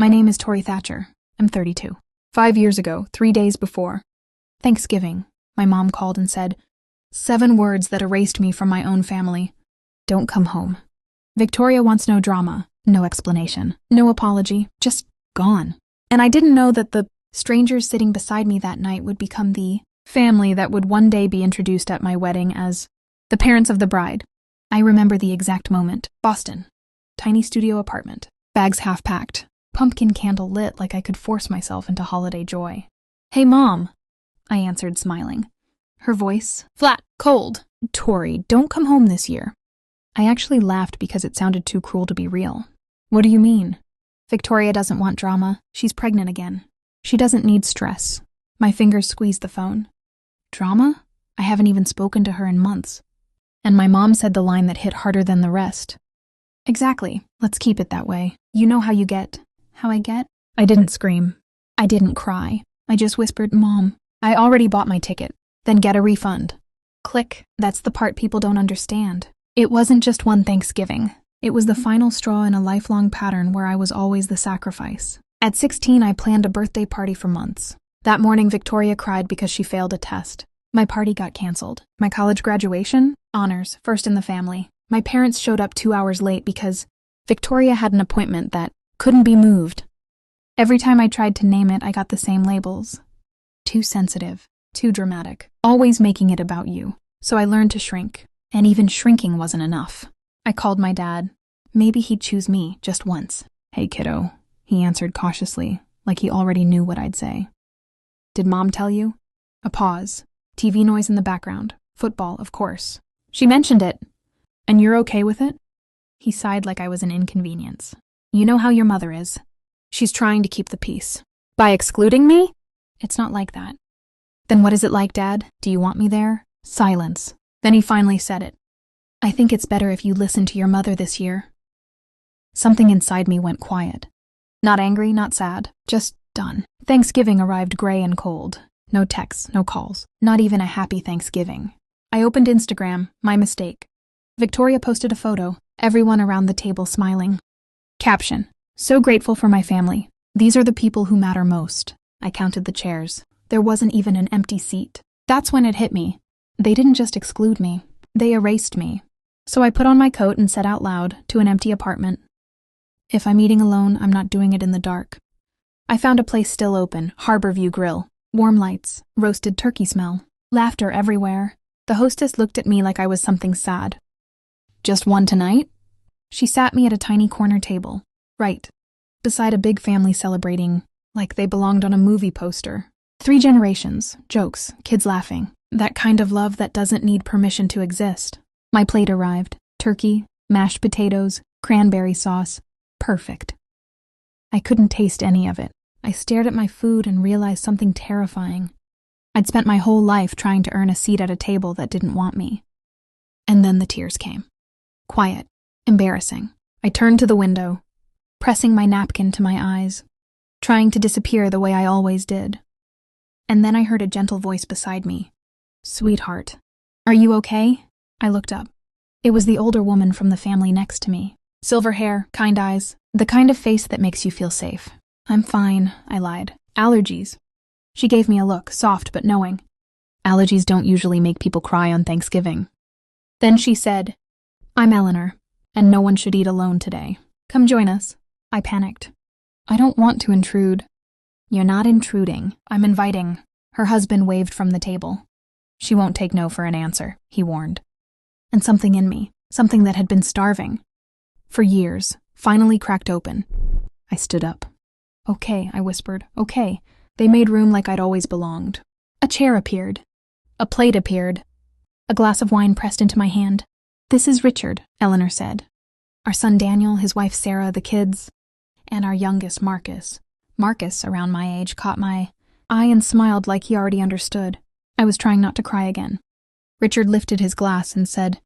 My name is Tori Thatcher. I'm 32. 5 years ago, 3 days before Thanksgiving, my mom called and said 7 words that erased me from my own family. Don't come home. Victoria wants no drama, no explanation, no apology, just gone. And I didn't know that the strangers sitting beside me that night would become the family that would one day be introduced at my wedding as the parents of the bride. I remember the exact moment. Boston. Tiny studio apartment. Bags half packed. Pumpkin candle lit like I could force myself into holiday joy. Hey, Mom, I answered, smiling. Her voice, flat, cold. Tori, don't come home this year. I actually laughed because it sounded too cruel to be real. What do you mean? Victoria doesn't want drama. She's pregnant again. She doesn't need stress. My fingers squeezed the phone. Drama? I haven't even spoken to her in months. And my mom said the line that hit harder than the rest. Exactly. Let's keep it that way. You know how you get. How I get? I didn't scream. I didn't cry. I just whispered, Mom, I already bought my ticket. Then get a refund. Click. That's the part people don't understand. It wasn't just one Thanksgiving. It was the final straw in a lifelong pattern where I was always the sacrifice. At 16, I planned a birthday party for months. That morning, Victoria cried because she failed a test. My party got canceled. My college graduation? Honors, first in the family. My parents showed up 2 hours late because Victoria had an appointment that couldn't be moved. Every time I tried to name it, I got the same labels. Too sensitive, too dramatic, always making it about you. So I learned to shrink, and even shrinking wasn't enough. I called my dad. Maybe he'd choose me just once. Hey, kiddo, he answered cautiously, like he already knew what I'd say. Did Mom tell you? A pause. TV noise in the background. Football, of course. She mentioned it. And you're okay with it? He sighed like I was an inconvenience. You know how your mother is. She's trying to keep the peace. By excluding me? It's not like that. Then what is it like, Dad? Do you want me there? Silence. Then he finally said it. I think it's better if you listen to your mother this year. Something inside me went quiet. Not angry, not sad, just done. Thanksgiving arrived gray and cold. No texts, no calls, not even a happy Thanksgiving. I opened Instagram, my mistake. Victoria posted a photo, everyone around the table smiling. Caption, so grateful for my family. These are the people who matter most. I counted the chairs. There wasn't even an empty seat. That's when it hit me. They didn't just exclude me, they erased me. So I put on my coat and said out loud to an empty apartment, if I'm eating alone, I'm not doing it in the dark. I found a place still open, Harborview Grill. Warm lights, roasted turkey smell, laughter everywhere. The hostess looked at me like I was something sad. Just one tonight? She sat me at a tiny corner table, right, beside a big family celebrating, like they belonged on a movie poster. 3 generations, jokes, kids laughing. That kind of love that doesn't need permission to exist. My plate arrived. Turkey, mashed potatoes, cranberry sauce. Perfect. I couldn't taste any of it. I stared at my food and realized something terrifying. I'd spent my whole life trying to earn a seat at a table that didn't want me. And then the tears came. Quiet, embarrassing. I turned to the window, pressing my napkin to my eyes, trying to disappear the way I always did. And then I heard a gentle voice beside me. Sweetheart, are you okay? I looked up. It was the older woman from the family next to me. Silver hair, kind eyes, the kind of face that makes you feel safe. I'm fine, I lied. Allergies. She gave me a look, soft but knowing. Allergies don't usually make people cry on Thanksgiving. Then she said, I'm Eleanor, and no one should eat alone today. Come join us. I panicked. I don't want to intrude. You're not intruding. I'm inviting. Her husband waved from the table. She won't take no for an answer, he warned. And something in me, something that had been starving for years, finally cracked open. I stood up. Okay, I whispered. Okay. They made room like I'd always belonged. A chair appeared. A plate appeared. A glass of wine pressed into my hand. This is Richard, Eleanor said. Our son Daniel, his wife Sarah, the kids, and our youngest Marcus. Marcus, around my age, caught my eye and smiled like he already understood. I was trying not to cry again. Richard lifted his glass and said,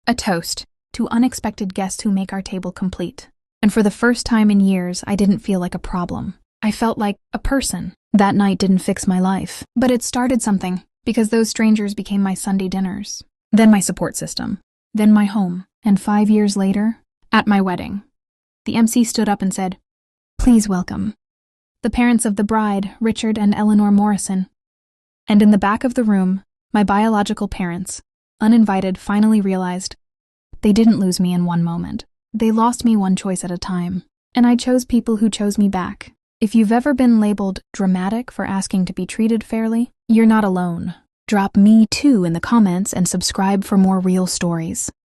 a toast to unexpected guests who make our table complete. And for the first time in years, I didn't feel like a problem. I felt like a person. That night didn't fix my life, but it started something, because those strangers became my Sunday dinners, then my support system, then my home, and 5 years later, at my wedding, the MC stood up and said, Please welcome the parents of the bride, Richard and Eleanor Morrison. And in the back of the room, my biological parents, uninvited, finally realized they didn't lose me in one moment. They lost me one choice at a time, and I chose people who chose me back. If you've ever been labeled dramatic for asking to be treated fairly, you're not alone. Drop me too in the comments and subscribe for more real stories.